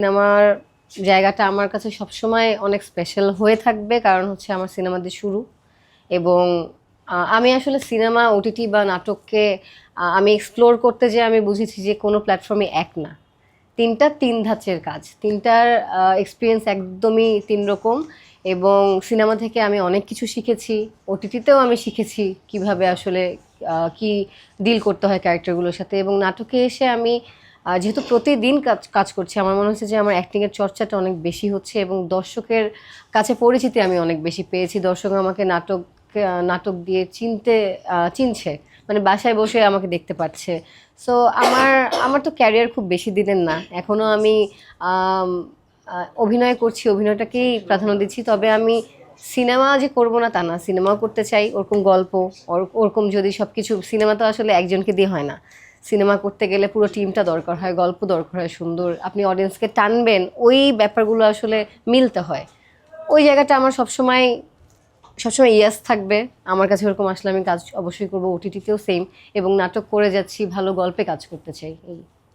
সিনেমার জায়গাটা আমার কাছে সবসময় অনেক স্পেশাল হয়ে থাকবে, কারণ হচ্ছে আমার সিনেমা দিয়ে শুরু। এবং আমি আসলে সিনেমা, ওটিটি বা নাটককে আমি এক্সপ্লোর করতে যেয়ে আমি বুঝেছি যে কোনো প্ল্যাটফর্মে এক না, তিনটা তিন ধাঁচের কাজ, তিনটার এক্সপিরিয়েন্স একদমই তিন রকম। এবং সিনেমা থেকে আমি অনেক কিছু শিখেছি, ওটিটিতেও আমি শিখেছি কিভাবে আসলে কি ডিল করতে হয় ক্যারেক্টারগুলোর সাথে। এবং নাটকে এসে আমি যেহেতু প্রতিদিন কাজ কাজ করছি, আমার মনে হচ্ছে যে আমার অ্যাক্টিংয়ের চর্চাটা অনেক বেশি হচ্ছে এবং দর্শকের কাছে পরিচিতি আমি অনেক বেশি পেয়েছি। দর্শক আমাকে নাটক দিয়ে চিনছে, মানে বাসায় বসে আমাকে দেখতে পাচ্ছে। সো আমার আমার তো ক্যারিয়ার খুব বেশি দিনের না, এখনও আমি আম, অভিনয় করছি, অভিনয়টাকেই প্রাধান্য দিচ্ছি। তবে আমি সিনেমা যে করব না তা না, সিনেমাও করতে চাই, ওরকম গল্প, ওরকম যদি সব কিছু, সিনেমা তো আসলে একজনকে দিয়ে হয় না। সিনেমা করতে গেলে পুরো টিমটা দরকার হয়, গল্প দরকার হয় সুন্দর, আপনি অডিয়েন্সকে টানবেন, ওই ব্যাপারগুলো আসলে মিলতে হয়। ওই জায়গাটা আমার সবসময় সবসময় ইয়াস থাকবে। আমার কাছে ওরকম আসলে আমি কাজ অবশ্যই করবো, ওটিটিতেও সেম। এবং নাটক করে যাচ্ছি, ভালো গল্পে কাজ করতে চাই, এই।